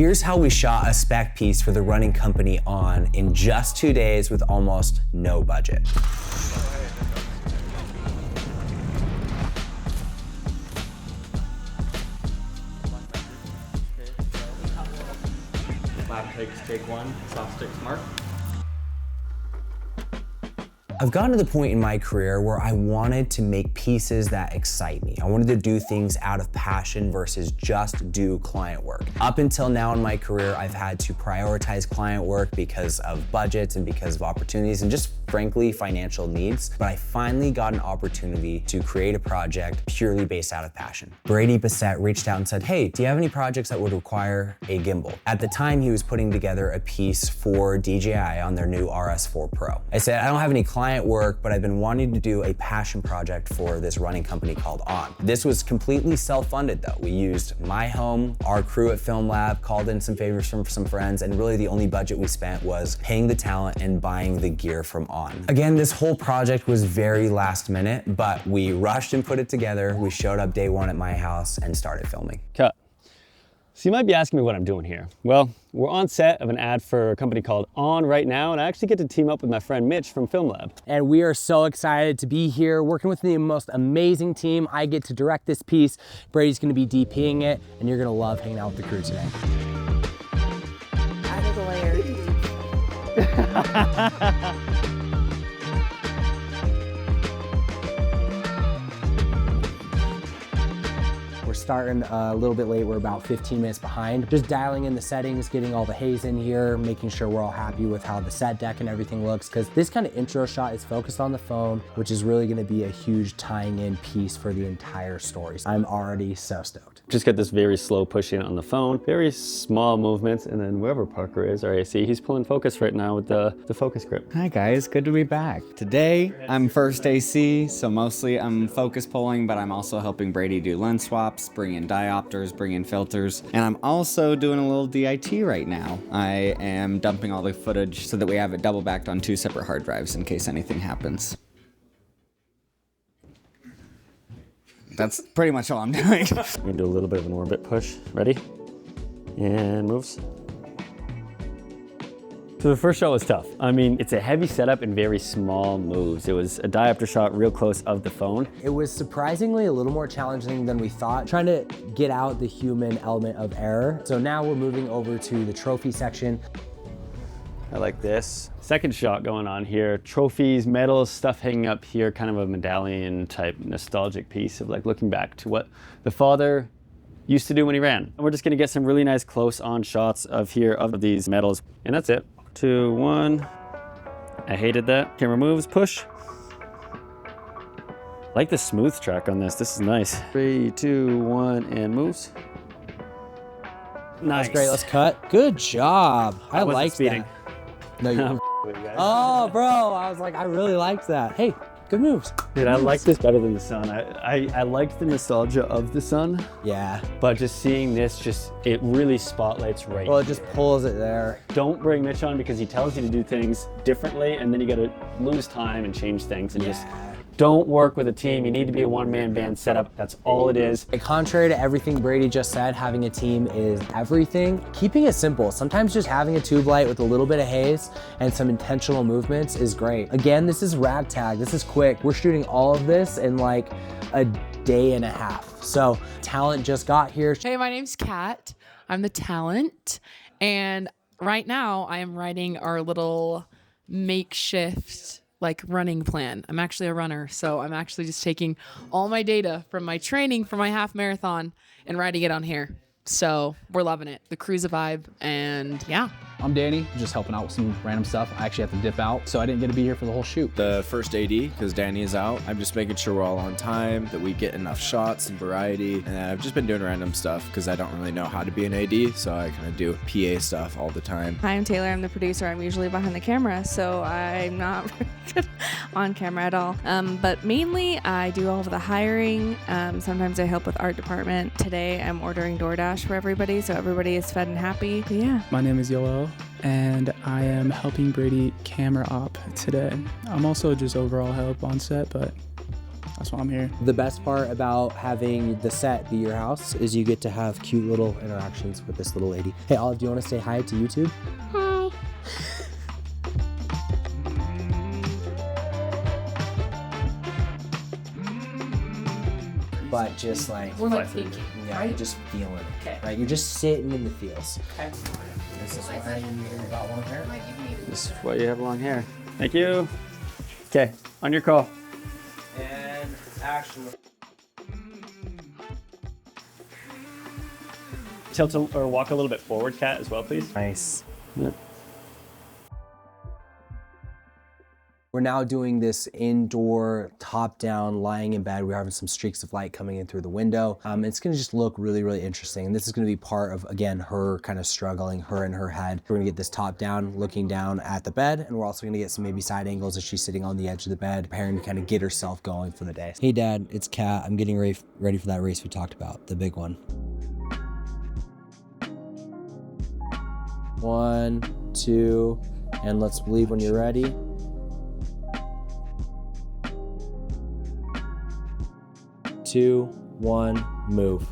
Here's how we shot a spec piece for the running company On in just 2 days with almost no budget. LaabTakes take one, soft sticks mark. I've gotten to the point in my career where I wanted to make pieces that excite me. I wanted to do things out of passion versus just do client work. Up until now in my career, I've had to prioritize client work because of budgets and because of opportunities and just frankly financial needs. But I finally got an opportunity to create a project purely based out of passion. Brady Bissett reached out and said, hey, do you have any projects that would require a gimbal? At the time, he was putting together a piece for DJI on their new RS4 Pro. I said, I don't have any client work, but I've been wanting to do a passion project for this running company called On. This was completely self-funded though. We used my home, our crew at Film Lab, called in some favors from some friends, and really the only budget we spent was paying the talent and buying the gear from On. Again, this whole project was very last minute, but we rushed and put it together. We showed up day one at my house and started filming. Cut. So you might be asking me what I'm doing here. Well, we're on set of an ad for a company called On right now, and I actually get to team up with my friend Mitch from Film Lab. And we are so excited to be here working with the most amazing team. I get to direct this piece. Brady's gonna be DPing it, and you're gonna love hanging out with the crew today. Added a layer. We're starting a little bit late, we're about 15 minutes behind. Just dialing in the settings, getting all the haze in here, making sure we're all happy with how the set deck and everything looks, because this kind of intro shot is focused on the phone, which is really gonna be a huge tying in piece for the entire story. So I'm already so stoked. Just got this very slow push in on the phone, very small movements, and then wherever Parker is, our AC, he's pulling focus right now with the focus grip. Hi guys, good to be back. Today, I'm first AC, so mostly I'm focus pulling, but I'm also helping Brady do lens swaps, bring in diopters, bring in filters, and I'm also doing a little DIT right now. I am dumping all the footage so that we have it double backed on 2 separate hard drives in case anything happens. That's pretty much all I'm doing. We're gonna do a little bit of an orbit push. Ready? And moves. So the first shot was tough. I mean, it's a heavy setup and very small moves. It was a diopter shot real close of the phone. It was surprisingly a little more challenging than we thought, trying to get out the human element of error. So now we're moving over to the trophy section. I like this. Second shot going on here. Trophies, medals, stuff hanging up here, kind of a medallion type nostalgic piece of like looking back to what the father used to do when he ran. And we're just gonna get some really nice close on shots of here of these medals. And that's it. 2, 1. I hated that. Camera moves, push. Like the smooth track on this. This is nice. 3, 2, 1, and moves. Nice. That's great, let's cut. Good job. I like that. No, you Oh, bro, I was like, I really liked that. Hey, good moves. Dude, I like this better than the sun. I liked the nostalgia of the sun. Yeah. But just seeing this, it really spotlights right Well, it just pulls it there. Don't bring Mitch on because he tells you to do things differently, and then you gotta lose time and change things, and just don't work with a team. You need to be a one-man band setup. That's all it is. Contrary to everything Brady just said, having a team is everything. Keeping it simple. Sometimes just having a tube light with a little bit of haze and some intentional movements is great. Again, this is LaabTakes. This is quick. We're shooting all of this in like a day and a half. So talent just got here. Hey, my name's Kat. I'm the talent. And right now I am writing our little makeshift like running plan. I'm actually a runner, so I'm actually just taking all my data from my training for my half marathon and writing it on here. So we're loving it. The crew's a vibe, and yeah. I'm Danny, just helping out with some random stuff. I actually have to dip out, so I didn't get to be here for the whole shoot. The first AD, because Danny is out. I'm just making sure we're all on time, that we get enough shots and variety. And I've just been doing random stuff because I don't really know how to be an AD, so I kind of do PA stuff all the time. Hi, I'm Taylor. I'm the producer. I'm usually behind the camera, so I'm not very good on camera at all. But mainly, I do all of the hiring. Sometimes I help with art department. Today, I'm ordering DoorDash for everybody, so everybody is fed and happy. But yeah. My name is Yoel, and I am helping Brady camera op today. I'm also just overall help on set, but That's why I'm here. The best part about having the set be your house is you get to have cute little interactions with this little lady. Hey Olive, do you want to say hi to YouTube? Hi. But just like, We're like thinking, yeah, right? you're just feeling it. Okay. Right, you're just sitting in the feels. Okay. This is why you got long hair. This is why you have long hair. Thank you. Okay, on your call. And action. Tilt or walk a little bit forward, Kat, as well, please. Nice. Yep. We're now doing this indoor, top-down, lying in bed. We're having some streaks of light coming in through the window. It's gonna just look really, really interesting. And this is gonna be part of, again, her kind of struggling, her in her head. We're gonna get this top-down, looking down at the bed, and we're also gonna get some maybe side angles as she's sitting on the edge of the bed, preparing to kind of get herself going for the day. Hey Dad, it's Kat. I'm getting ready for that race we talked about, the big one. 1, 2, and let's leave when you're ready. 2, 1, move.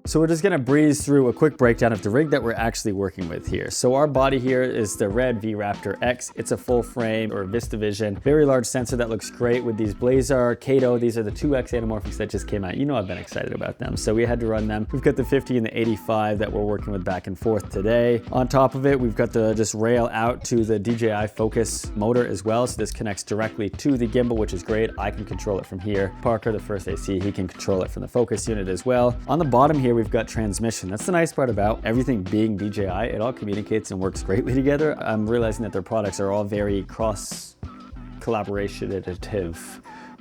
So we're just gonna breeze through a quick breakdown of the rig that we're actually working with here. So our body here is the red V-Raptor X. It's a full frame or VistaVision, very large sensor that looks great with these Blazar, Kato. These are the 2X anamorphics that just came out. You know I've been excited about them, so we had to run them. We've got the 50 and the 85 that we're working with back and forth today. On top of it, we've got the just rail out to the DJI Focus motor as well. So this connects directly to the gimbal, which is great. I can control it from here. Parker, the first AC, he can control it from the Focus unit as well. On the bottom here, we've got transmission. That's the nice part about everything being DJI. It all communicates and works greatly together. I'm realizing that their products are all very cross collaborative.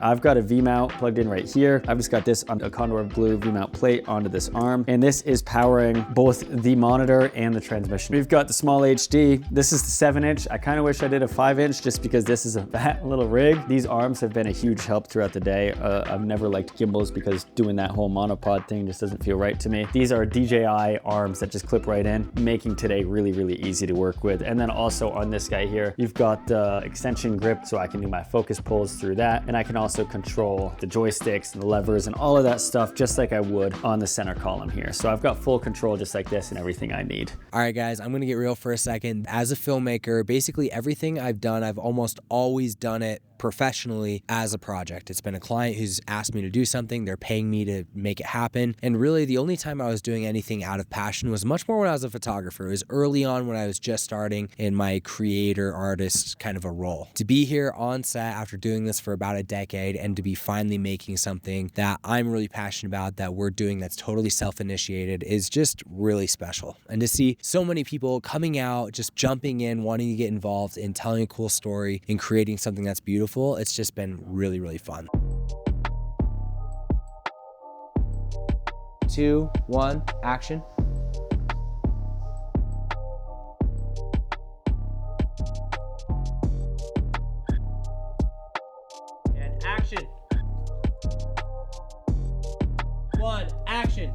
I've got a V-mount plugged in right here. I've just got this on a Condor Blue V-mount plate onto this arm, and this is powering both the monitor and the transmission. We've got the small HD. This is the 7-inch. I kind of wish I did a 5-inch just because this is a fat little rig. These arms have been a huge help throughout the day. I've never liked gimbals because doing that whole monopod thing just doesn't feel right to me. These are DJI arms that just clip right in, making today really, really easy to work with. And then also on this guy here, you've got the extension grip, so I can do my focus pulls through that, and I can also control the joysticks and the levers and all of that stuff just like I would on the center column here. So I've got full control just like this and everything I need. All right, guys, I'm gonna get real for a second. As a filmmaker, basically everything I've done, I've almost always done it professionally as a project. It's been a client who's asked me to do something, they're paying me to make it happen. And really the only time I was doing anything out of passion was much more when I was a photographer. It was early on when I was just starting in my creator artist kind of a role. To be here on set after doing this for about a decade and to be finally making something that I'm really passionate about, that we're doing that's totally self-initiated, is just really special. And to see so many people coming out, just jumping in, wanting to get involved in telling a cool story and creating something that's beautiful, it's just been really, really fun. 2, 1, action. And action. 1, action.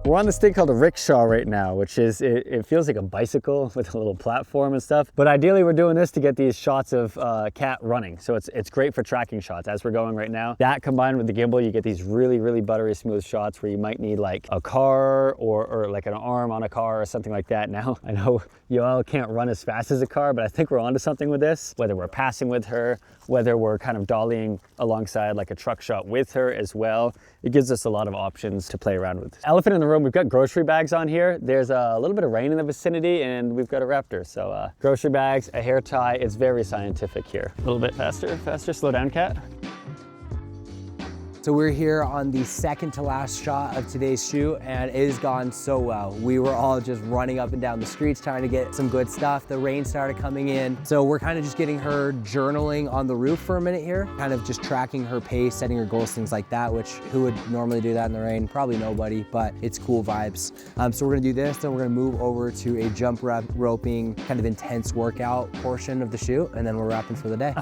We're on this thing called a rickshaw right now, which is, it feels like a bicycle with a little platform and stuff. But ideally we're doing this to get these shots of Kat running. So it's great for tracking shots as we're going right now. That combined with the gimbal, you get these really, really buttery smooth shots where you might need like a car or like an arm on a car or something like that. Now, I know you all can't run as fast as a car, but I think we're onto something with this, whether we're passing with her, whether we're kind of dollying alongside like a truck shot with her as well. It gives us a lot of options to play around with. Elephant in the room, we've got grocery bags on here. There's a little bit of rain in the vicinity and we've got a Raptor. So grocery bags, a hair tie, it's very scientific here. A little bit faster, slow down, Kat. So we're here on the second to last shot of today's shoot and it has gone so well. We were all just running up and down the streets trying to get some good stuff. The rain started coming in. So we're kind of just getting her journaling on the roof for a minute here, kind of just tracking her pace, setting her goals, things like that, which who would normally do that in the rain? Probably nobody, but it's cool vibes. So we're gonna do this, then we're gonna move over to a jump roping, kind of intense workout portion of the shoot, and then we're wrapping for the day.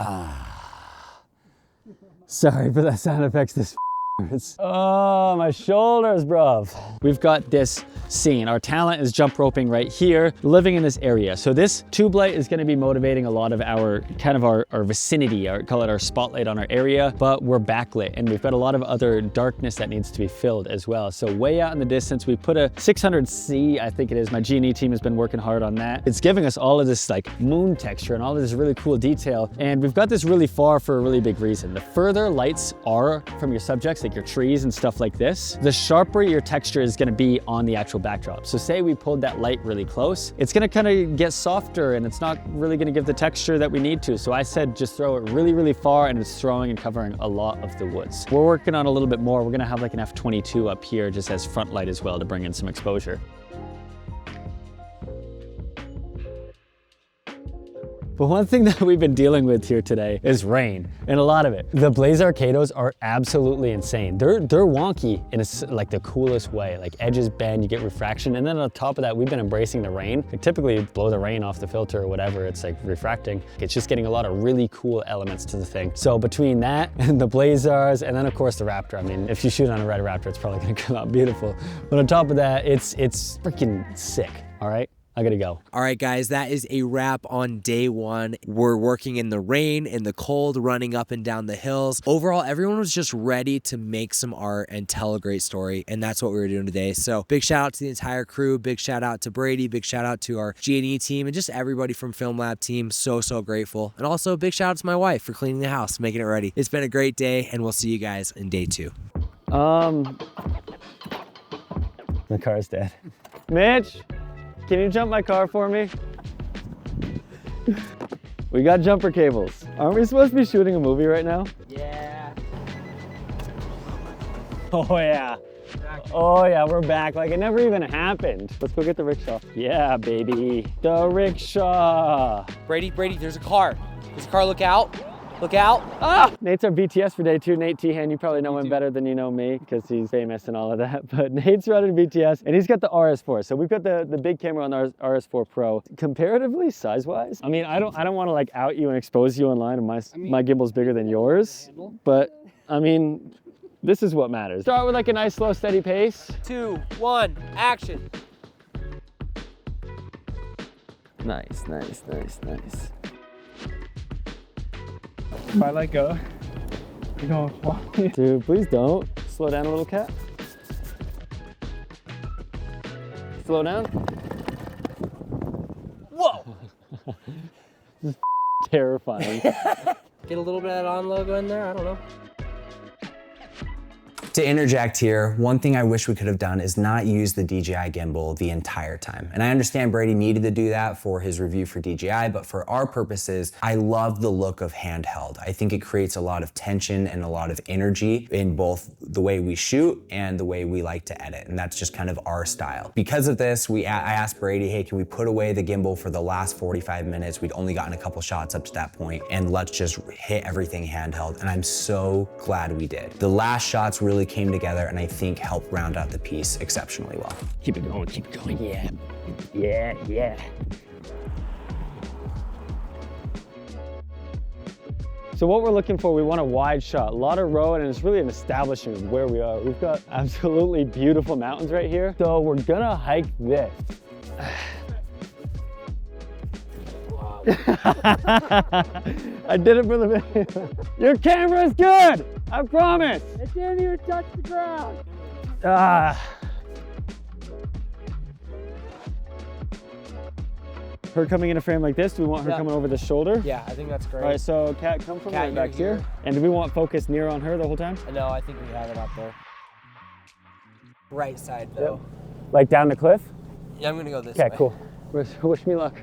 Sorry for that sound effects. This Oh, my shoulders, bruv. We've got this scene. Our talent is jump roping right here, living in this area. So this tube light is gonna be motivating a lot of our, kind of our vicinity, or call it our spotlight on our area, but we're backlit and we've got a lot of other darkness that needs to be filled as well. So way out in the distance, we put a 600C, I think it is. My G&E team has been working hard on that. It's giving us all of this like moon texture and all of this really cool detail. And we've got this really far for a really big reason. The further lights are from your subjects, like your trees and stuff like this, the sharper your texture is gonna be on the actual backdrop. So say we pulled that light really close, it's gonna kind of get softer and it's not really gonna give the texture that we need to. So I said just throw it really, really far, and it's throwing and covering a lot of the woods. We're working on a little bit more. We're gonna have like an F22 up here just as front light as well to bring in some exposure. But one thing that we've been dealing with here today is rain, and a lot of it. The Blaze Arcados are absolutely insane. They're wonky in like the coolest way. Like edges bend, you get refraction, and then on top of that, we've been embracing the rain. Like typically, you blow the rain off the filter or whatever, it's like refracting. It's just getting a lot of really cool elements to the thing. So between that and the Blazars, and then of course the Raptor. I mean, if you shoot on a red Raptor, it's probably gonna come out beautiful. But on top of that, it's freaking sick, all right? I gotta go. All right, guys, that is a wrap on day one. We're working in the rain, in the cold, running up and down the hills. Overall, everyone was just ready to make some art and tell a great story, and that's what we were doing today. So big shout out to the entire crew, big shout out to Brady, big shout out to our G&E team, and just everybody from Film Lab team. So grateful. And also big shout out to my wife for cleaning the house, making it ready. It's been a great day, and we'll see you guys in day two. The car's dead. Mitch, can you jump my car for me? We got jumper cables. Aren't we supposed to be shooting a movie right now? Yeah. Oh yeah. Oh yeah, we're back. Like it never even happened. Let's go get the rickshaw. Yeah, baby. The rickshaw. Brady, there's a car. There's a car, look out. Look out. Ah! Nate's our BTS for day two. Nate Tehan, you probably know him better than you know me because he's famous and all of that. But Nate's running BTS and he's got the RS4. So we've got the big camera on the RS4 Pro. Comparatively, size-wise, I mean, I don't want to like out you and expose you online, and my gimbal's bigger than yours. But I mean, this is what matters. Start with like a nice, slow, steady pace. 2, 1, action. Nice, nice, nice, nice. If I let go, you're going to fall. Dude, please don't. Slow down a little, cat. Slow down. Whoa! This is terrifying. Get a little bit of that on logo in there, I don't know. To interject here, one thing I wish we could have done is not use the DJI gimbal the entire time. And I understand Brady needed to do that for his review for DJI, but for our purposes, I love the look of handheld. I think it creates a lot of tension and a lot of energy in both the way we shoot and the way we like to edit. And that's just kind of our style. Because of this, I asked Brady, hey, can we put away the gimbal for the last 45 minutes? We'd only gotten a couple shots up to that point, and let's just hit everything handheld. And I'm so glad we did. The last shots really came together and I think helped round out the piece exceptionally well. Keep it going, yeah. Yeah, yeah. So what we're looking for, we want a wide shot, a lot of road, and it's really an establishment of where we are. We've got absolutely beautiful mountains right here. So we're gonna hike this. I did it for the video. Your camera's good, I promise. It didn't even touch the ground. Her coming in a frame like this, do we want her coming over the shoulder? Yeah, I think that's great. All right, so Kat, come from right back here. And do we want focus near on her the whole time? No, I think we have it up there. Right side though. Yep. Like down the cliff? Yeah, I'm gonna go this way. Okay, cool. Wish me luck.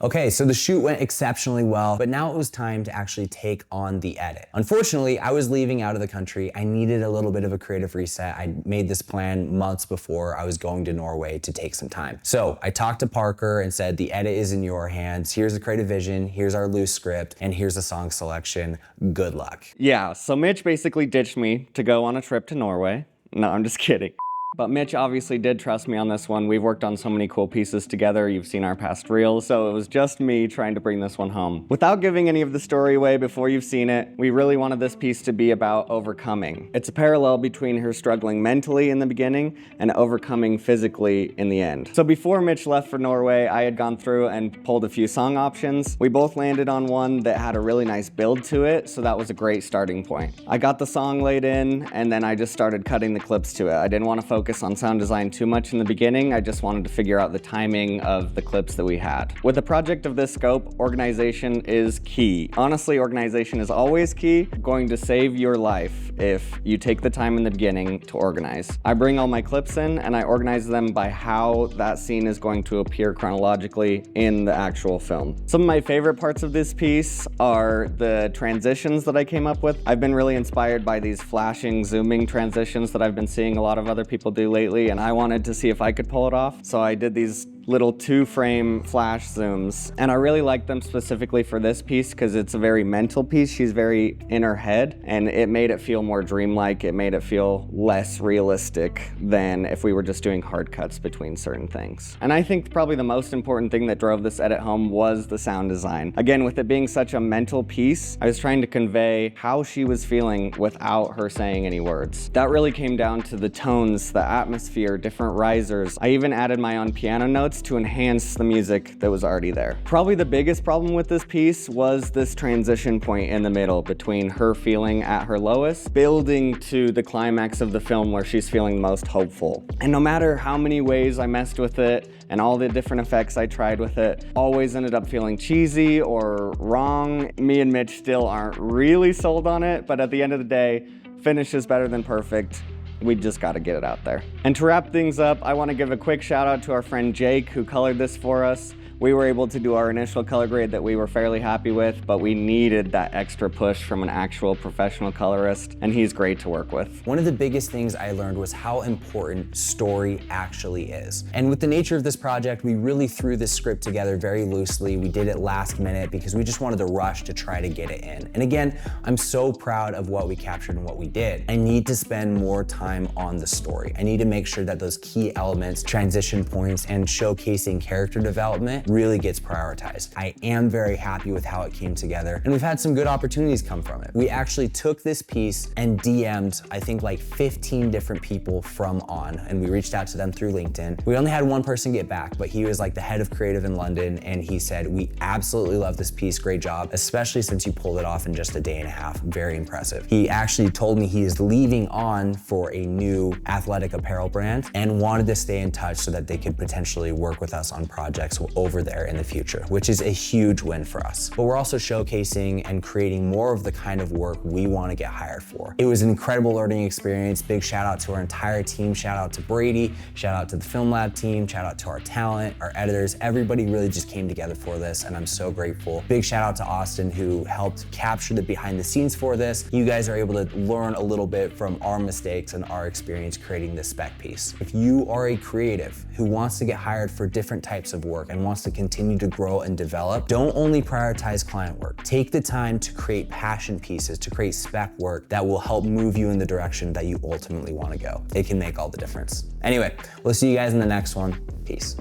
Okay, so the shoot went exceptionally well, but now it was time to actually take on the edit. Unfortunately, I was leaving out of the country. I needed a little bit of a creative reset. I made this plan months before I was going to Norway to take some time. So I talked to Parker and said, the edit is in your hands. Here's the creative vision, here's our loose script, and here's the song selection. Good luck. Yeah, so Mitch basically ditched me to go on a trip to Norway. No, I'm just kidding. But Mitch obviously did trust me on this one. We've worked on so many cool pieces together. You've seen our past reels, so it was just me trying to bring this one home. Without giving any of the story away before you've seen it, we really wanted this piece to be about overcoming. It's a parallel between her struggling mentally in the beginning and overcoming physically in the end. So before Mitch left for Norway, I had gone through and pulled a few song options. We both landed on one that had a really nice build to it, so that was a great starting point. I got the song laid in, and then I just started cutting the clips to it. I didn't want to focus on sound design too much in the beginning. I just wanted to figure out the timing of the clips that we had. With a project of this scope, organization is key. Honestly, organization is always key. Going to save your life if you take the time in the beginning to organize. I bring all my clips in and I organize them by how that scene is going to appear chronologically in the actual film. Some of my favorite parts of this piece are the transitions that I came up with. I've been really inspired by these flashing, zooming transitions that I've been seeing a lot of other people do lately, and I wanted to see if I could pull it off. So I did these little 2-frame flash zooms, and I really like them specifically for this piece because it's a very mental piece. She's very in her head, and it made it feel more dreamlike. It made it feel less realistic than if we were just doing hard cuts between certain things. And I think probably the most important thing that drove this edit home was the sound design. Again, with it being such a mental piece, I was trying to convey how she was feeling without her saying any words. That really came down to the tones, the atmosphere, different risers. I even added my own piano notes to enhance the music that was already there. Probably the biggest problem with this piece was this transition point in the middle between her feeling at her lowest, building to the climax of the film where she's feeling most hopeful. And no matter how many ways I messed with it and all the different effects I tried with it, always ended up feeling cheesy or wrong. Me and Mitch still aren't really sold on it, but at the end of the day, finish is better than perfect. We just got to get it out there. And to wrap things up, I want to give a quick shout out to our friend Jake who colored this for us. We were able to do our initial color grade that we were fairly happy with, but we needed that extra push from an actual professional colorist, and he's great to work with. One of the biggest things I learned was how important story actually is. And with the nature of this project, we really threw this script together very loosely. We did it last minute because we just wanted to rush to try to get it in. And again, I'm so proud of what we captured and what we did. I need to spend more time on the story. I need to make sure that those key elements, transition points, and showcasing character development really gets prioritized. I am very happy with how it came together, and we've had some good opportunities come from it. We actually took this piece and DM'd, I think, like 15 different people from On, and we reached out to them through LinkedIn. We only had one person get back, but he was like the head of creative in London, and he said, "We absolutely love this piece, great job, especially since you pulled it off in just a day and a half, very impressive." He actually told me he is leaving On for a new athletic apparel brand and wanted to stay in touch so that they could potentially work with us on projects over there in the future, which is a huge win for us. But we're also showcasing and creating more of the kind of work we want to get hired for. It was an incredible learning experience. Big shout out to our entire team. Shout out to Brady, shout out to the Film Lab team, shout out to our talent, our editors. Everybody really just came together for this, and I'm so grateful. Big shout out to Austin, who helped capture the behind the scenes for this. You guys are able to learn a little bit from our mistakes and our experience creating this spec piece. If you are a creative who wants to get hired for different types of work and wants to continue to grow and develop, don't only prioritize client work. Take the time to create passion pieces, to create spec work that will help move you in the direction that you ultimately want to go. It can make all the difference. Anyway, we'll see you guys in the next one. Peace.